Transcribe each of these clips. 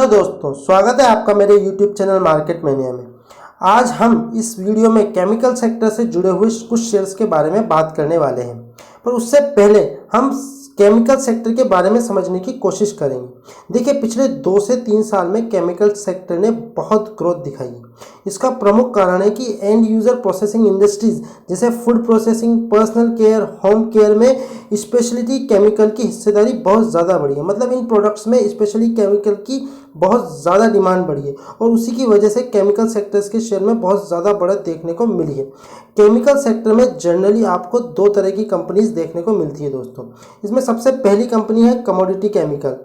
दोस्तों, स्वागत है आपका मेरे YouTube चैनल मार्केट मैनिया में। आज हम इस वीडियो में केमिकल सेक्टर से जुड़े हुए कुछ शेयर्स के बारे में बात करने वाले हैं, पर उससे पहले हम केमिकल सेक्टर के बारे में समझने की कोशिश करेंगे। देखिए, पिछले 2 से 3 साल में केमिकल सेक्टर ने बहुत ग्रोथ दिखाई है। इसका प्रमुख कारण है कि एंड यूज़र प्रोसेसिंग इंडस्ट्रीज जैसे food processing, personal care, home care में स्पेशलिटी केमिकल की हिस्सेदारी बहुत ज़्यादा बढ़ी है। मतलब इन प्रोडक्ट्स में स्पेशली केमिकल की बहुत ज़्यादा डिमांड बढ़ी है और उसी की वजह से केमिकल सेक्टर्स के शेयर में बहुत ज़्यादा बढ़त देखने को मिली है। केमिकल सेक्टर में जनरली आपको 2 तरह की कंपनीज देखने को मिलती है दोस्तों। इसमें सबसे पहली कंपनी है कमोडिटी केमिकल।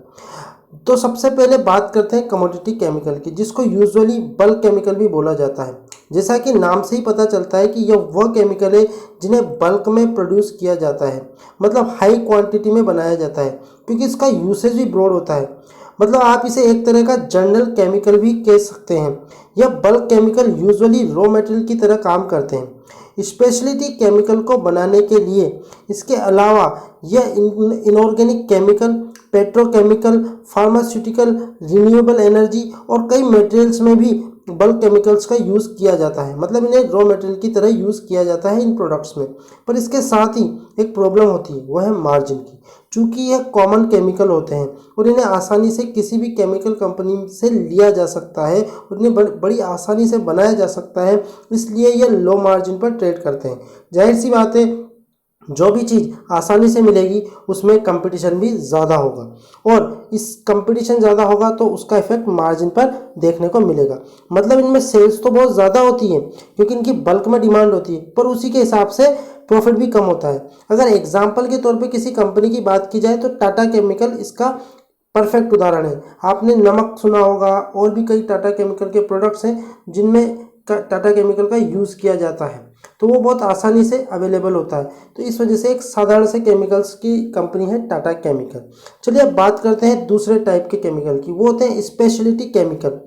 तो सबसे पहले बात करते हैं कमोडिटी केमिकल की, जिसको यूजुअली बल्क केमिकल भी बोला जाता है। जैसा कि नाम से ही पता चलता है कि यह वह केमिकल है जिन्हें बल्क में प्रोड्यूस किया जाता है, मतलब हाई क्वांटिटी में बनाया जाता है, क्योंकि इसका यूसेज भी ब्रॉड होता है। मतलब आप इसे एक तरह का जनरल केमिकल भी कह सकते हैं। यह bulk chemical usually raw material की तरह काम करते हैं। स्पेशलिटी केमिकल को बनाने के लिए इसके अलावा यह inorganic chemical, petrochemical, pharmaceutical, renewable energy और कई मटेरियल्स में भी बल्क केमिकल्स का यूज़ किया जाता है। मतलब इन्हें रॉ मटेरियल की तरह यूज़ किया जाता है इन प्रोडक्ट्स में। पर इसके साथ ही एक प्रॉब्लम होती है, वह है मार्जिन की। चूँकि यह कॉमन केमिकल होते हैं और इन्हें आसानी से किसी भी केमिकल कंपनी से लिया जा सकता है और इन्हें बड़ी आसानी से बनाया जा सकता है, इसलिए यह लो मार्जिन पर ट्रेड करते हैं। जाहिर सी बात है, जो भी चीज़ आसानी से मिलेगी उसमें कंपटीशन भी ज़्यादा होगा और इस कंपटीशन ज़्यादा होगा तो उसका इफेक्ट मार्जिन पर देखने को मिलेगा। मतलब इनमें सेल्स तो बहुत ज़्यादा होती है क्योंकि इनकी बल्क में डिमांड होती है, पर उसी के हिसाब से प्रॉफिट भी कम होता है। अगर एग्जाम्पल के तौर पे किसी कंपनी की बात की जाए तो टाटा केमिकल इसका परफेक्ट उदाहरण है। आपने नमक सुना होगा और भी कई टाटा केमिकल के प्रोडक्ट्स हैं जिनमें टाटा केमिकल का यूज़ किया जाता है, तो वो बहुत आसानी से अवेलेबल होता है। तो इस वजह से एक साधारण से केमिकल्स की कंपनी है टाटा केमिकल। चलिए अब बात करते हैं दूसरे टाइप के केमिकल की, वो होते हैं स्पेशलिटी केमिकल।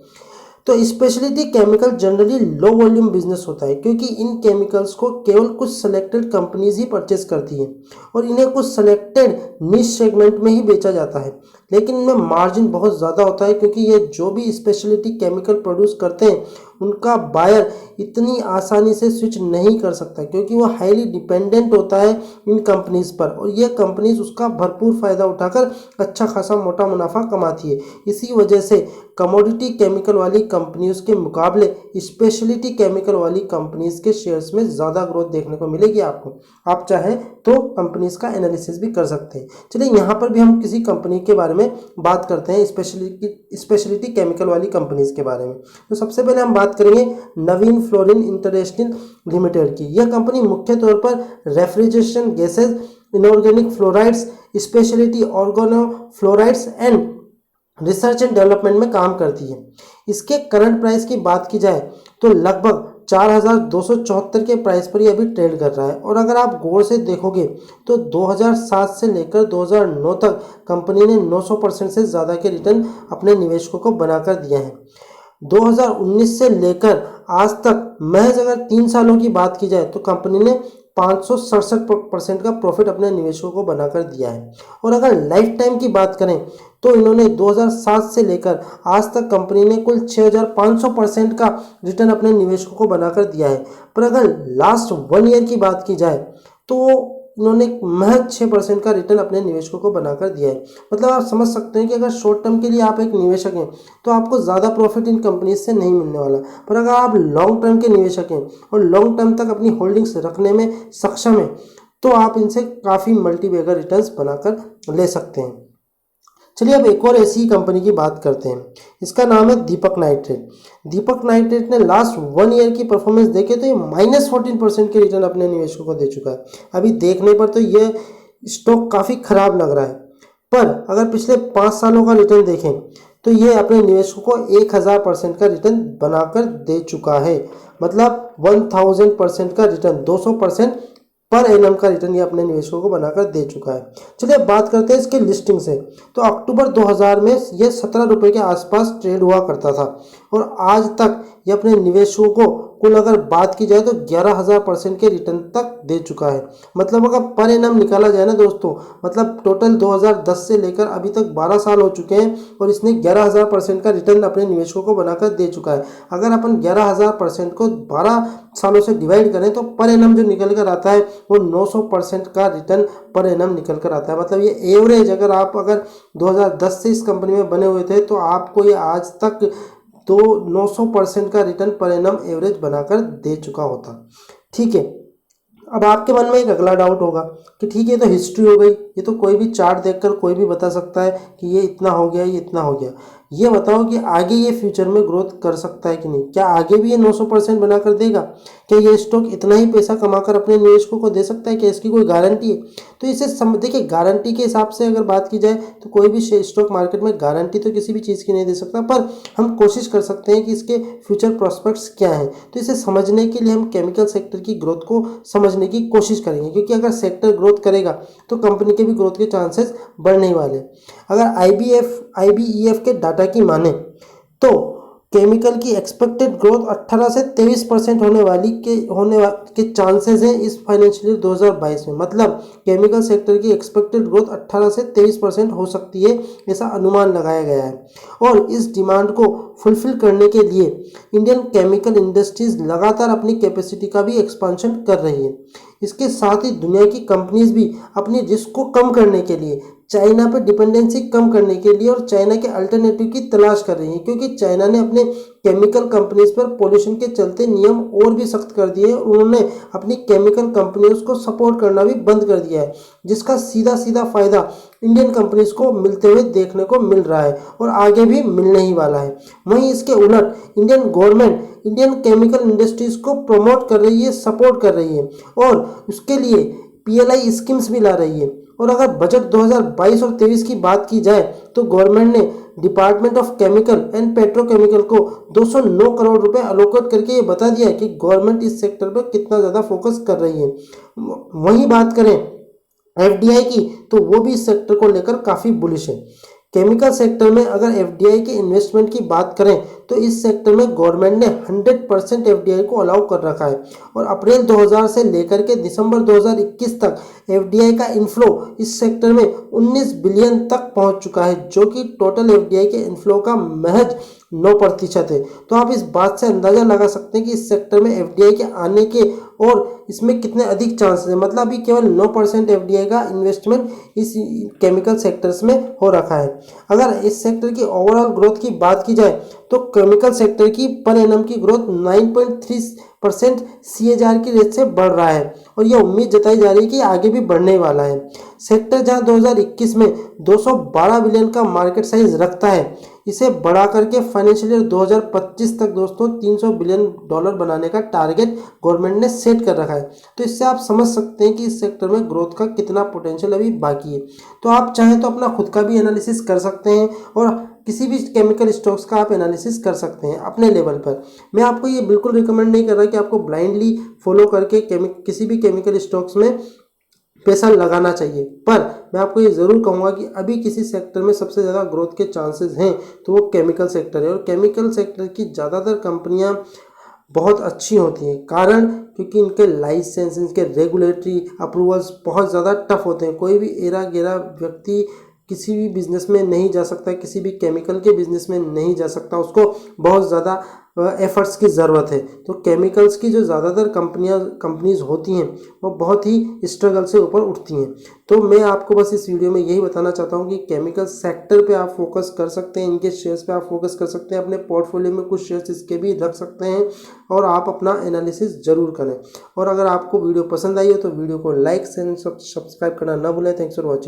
तो speciality chemical generally low volume business होता है क्योंकि इन केमिकल्स को केवल कुछ सेलेक्टेड कंपनीज ही परचेज करती हैं और इन्हें कुछ सेलेक्टेड निश सेगमेंट में ही बेचा जाता है। लेकिन इनमें मार्जिन बहुत ज़्यादा होता है क्योंकि ये जो भी स्पेशलिटी केमिकल प्रोड्यूस करते हैं उनका बायर इतनी आसानी से स्विच नहीं कर सकता क्योंकि वो हाईली डिपेंडेंट होता है इन कंपनीज पर और ये कंपनीज उसका भरपूर फ़ायदा उठाकर अच्छा खासा मोटा मुनाफा कमाती है। इसी वजह से कमोडिटी केमिकल वाली कंपनीज के मुकाबले स्पेशलिटी केमिकल वाली कंपनीज के शेयर्स में ज़्यादा ग्रोथ देखने को मिलेगी आपको। आप चाहें तो कंपनीज का एनालिसिस भी कर सकते हैं। चलिए यहाँ पर भी हम किसी कंपनी के बारे में बात करते हैं, स्पेशलिटी केमिकल वाली कंपनीज के बारे में। तो सबसे पहले हम बात करेंगे नवीन फ्लोरिन इंटरनेशनल लिमिटेड की। यह कंपनी मुख्य तौर पर refrigeration gases, inorganic fluorides, speciality organofluorides and research and development में काम करती है। इसके करंट प्राइस की बात की जाए तो लगभग 4,274 के प्राइस पर ये अभी ट्रेड कर रहा है और अगर आप गौर से देखोगे तो 2007 से लेकर 2009 तक कंपनी ने 900% से ज़्यादा के रिटर्न अपने निवेशकों को बनाकर दिया है। 2019 से लेकर आज तक महज अगर 3 सालों की बात की जाए तो कंपनी ने 567% का प्रॉफिट अपने निवेशकों को बनाकर दिया है। और अगर लाइफ टाइम की बात करें तो इन्होंने 2007 से लेकर आज तक कंपनी ने कुल 6,500% का रिटर्न अपने निवेशकों को बनाकर दिया है। पर अगर लास्ट 1 ईयर की बात की जाए तो इन्होंने महज 6% का रिटर्न अपने निवेशकों को बनाकर दिया है। मतलब आप समझ सकते हैं कि अगर शॉर्ट टर्म के लिए आप एक निवेशक हैं तो आपको ज़्यादा प्रॉफिट इन कंपनीज से नहीं मिलने वाला, पर अगर आप लॉन्ग टर्म के निवेशक हैं और लॉन्ग टर्म तक अपनी होल्डिंग्स रखने में सक्षम हैं तो आप इनसे काफ़ी मल्टीबैगर रिटर्न्स बनाकर ले सकते हैं। चलिए अब एक और ऐसी कंपनी की बात करते हैं, इसका नाम है दीपक नाइट्रेट। दीपक नाइट्रेट ने लास्ट 1 ईयर की परफॉर्मेंस देखे तो ये -14% के रिटर्न अपने निवेशकों को दे चुका है। अभी देखने पर तो ये स्टॉक काफ़ी ख़राब लग रहा है, पर अगर पिछले 5 सालों का रिटर्न देखें तो ये अपने निवेशकों को 1000% का रिटर्न बनाकर दे चुका है। मतलब 1000% का रिटर्न, 200% पर एनम का रिटर्न ये अपने निवेशकों को बनाकर दे चुका है। चलिए बात करते हैं इसके लिस्टिंग से। तो अक्टूबर 2000 में ये 17 रुपये के आसपास ट्रेड हुआ करता था और आज तक ये अपने निवेशकों को कुल अगर बात की जाए तो 11,000% के रिटर्न तक दे चुका है। मतलब अगर पर एनम निकाला जाए ना दोस्तों, मतलब टोटल 2010 से लेकर अभी तक 12 साल हो चुके हैं और इसने 11,000% का रिटर्न अपने निवेशकों को बनाकर दे चुका है। अगर अपन 11,000% को 12 सालों से डिवाइड करें तो पर एनम जो निकल कर आता है वो 900% का रिटर्न पर एनम निकल कर आता है। मतलब ये एवरेज अगर 2010 से इस कंपनी में बने हुए थे तो आपको ये आज तक तो 900% का रिटर्न पर एनम एवरेज बनाकर दे चुका होता। ठीक है, अब आपके मन में एक अगला डाउट होगा कि ठीक है, तो हिस्ट्री हो गई, ये तो कोई भी चार्ट देखकर कोई भी बता सकता है कि ये इतना हो गया, ये इतना हो गया। ये बताओ कि आगे ये फ्यूचर में ग्रोथ कर सकता है कि नहीं? क्या आगे भी ये 900% बनाकर देगा? क्या ये स्टॉक इतना ही पैसा कमाकर अपने निवेशकों को दे सकता है? क्या इसकी कोई गारंटी है? तो इसे देखिए, गारंटी के हिसाब से अगर बात की जाए तो कोई भी स्टॉक मार्केट में गारंटी तो किसी भी चीज़ की नहीं दे सकता, पर हम कोशिश कर सकते हैं कि इसके फ्यूचर प्रोस्पेक्ट्स क्या हैं। तो इसे समझने के लिए हम केमिकल सेक्टर की ग्रोथ को समझने की कोशिश करेंगे, क्योंकि अगर सेक्टर ग्रोथ करेगा तो कंपनी के भी ग्रोथ के चांसेस बढ़ने ही वाले। अगर IBEF के डाटा की माने तो केमिकल की एक्सपेक्टेड ग्रोथ 18 से 23% होने के चांसेस हैं इस फाइनेंशियल ईयर 2022 में। मतलब केमिकल सेक्टर की एक्सपेक्टेड ग्रोथ 18 से 23% हो सकती है, ऐसा अनुमान लगाया गया है। और इस डिमांड को फुलफिल करने के लिए इंडियन केमिकल इंडस्ट्रीज लगातार अपनी कैपेसिटी का भी एक्सपांशन कर रही है। इसके साथ ही दुनिया की कंपनीज भी अपनी रिस्क को कम करने के लिए, चाइना पर डिपेंडेंसी कम करने के लिए और चाइना के अल्टरनेटिव की तलाश कर रही है, क्योंकि चाइना ने अपने केमिकल कंपनीज पर पोल्यूशन के चलते नियम और भी सख्त कर दिए हैं। उन्होंने अपनी केमिकल कंपनीज को सपोर्ट करना भी बंद कर दिया है, जिसका सीधा सीधा फायदा इंडियन कंपनीज को मिलते हुए देखने को मिल रहा है और आगे भी मिलने ही वाला है। वहीं इसके उलट Indian government Indian chemical industries को प्रमोट कर रही है, सपोर्ट कर रही है और उसके लिए PLI स्कीम्स भी ला रही है। और अगर बजट 2022 और 23 की बात की जाए तो गवर्नमेंट ने department of chemical and petrochemical को 209 करोड़ रुपए अलोकेट करके ये बता दिया कि गवर्नमेंट इस सेक्टर पर कितना ज़्यादा फोकस कर रही है। वहीं बात करें FDI की तो वो भी इस सेक्टर को लेकर काफ़ी बुलिश है। केमिकल सेक्टर में अगर FDI के इन्वेस्टमेंट की बात करें तो इस सेक्टर में गवर्नमेंट ने 100% FDI को अलाउ कर रखा है और अप्रैल 2000 से लेकर के दिसंबर 2021 तक FDI का इनफ्लो इस सेक्टर में 19 बिलियन तक पहुंच चुका है, जो कि टोटल FDI के इनफ्लो का महज 9% है। तो आप इस बात से अंदाजा लगा सकते हैं कि इस सेक्टर में FDI के आने के और इसमें कितने अधिक चांसेस हैं। मतलब अभी केवल 9% FDI का इन्वेस्टमेंट इस केमिकल सेक्टर्स में हो रखा है। अगर इस सेक्टर की ओवरऑल ग्रोथ की बात की जाए तो केमिकल सेक्टर की पर एनम की ग्रोथ 9.3% CAGR की रेट से बढ़ रहा है और यह उम्मीद जताई जा रही है कि आगे भी बढ़ने वाला है। सेक्टर जहां 2021 में 212 बिलियन का मार्केट साइज रखता है, इसे बढ़ा करके फाइनेंशियल ईयर 2025 तक दोस्तों $300 बिलियन बनाने का टारगेट गवर्नमेंट ने सेट कर रखा है। तो इससे आप समझ सकते हैं कि इस सेक्टर में ग्रोथ का कितना पोटेंशियल अभी बाकी है। तो आप चाहें तो अपना खुद का भी एनालिसिस कर सकते हैं और किसी भी केमिकल स्टॉक्स का आप एनालिसिस कर सकते हैं अपने लेवल पर। मैं आपको ये बिल्कुल रिकमेंड नहीं कर रहा कि आपको ब्लाइंडली फॉलो करके किसी भी केमिकल स्टॉक्स में पैसा लगाना चाहिए, पर मैं आपको ये ज़रूर कहूँगा कि अभी किसी सेक्टर में सबसे ज़्यादा ग्रोथ के चांसेस हैं तो वो केमिकल सेक्टर है। और केमिकल सेक्टर की ज़्यादातर कंपनियां बहुत अच्छी होती हैं, कारण क्योंकि इनके लाइसेंस, इनके रेगुलेटरी अप्रूवल्स बहुत ज़्यादा टफ होते हैं। कोई भी एरा गेरा व्यक्ति किसी भी बिजनेस में नहीं जा सकता, किसी भी केमिकल के बिजनेस में नहीं जा सकता, उसको बहुत ज़्यादा एफर्ट्स की ज़रूरत है। तो केमिकल्स की जो ज़्यादातर कंपनीज होती हैं वो बहुत ही स्ट्रगल से ऊपर उठती हैं। तो मैं आपको बस इस वीडियो में यही बताना चाहता हूँ कि केमिकल सेक्टर पे आप फोकस कर सकते हैं, इनके शेयर्स पे आप फोकस कर सकते हैं, अपने पोर्टफोलियो में कुछ शेयर्स इसके भी रख सकते हैं और आप अपना एनालिसिस ज़रूर करें। और अगर आपको वीडियो पसंद आई हो तो वीडियो को लाइक एंड सब्सक्राइब करना ना भूलें। Thanks for watching.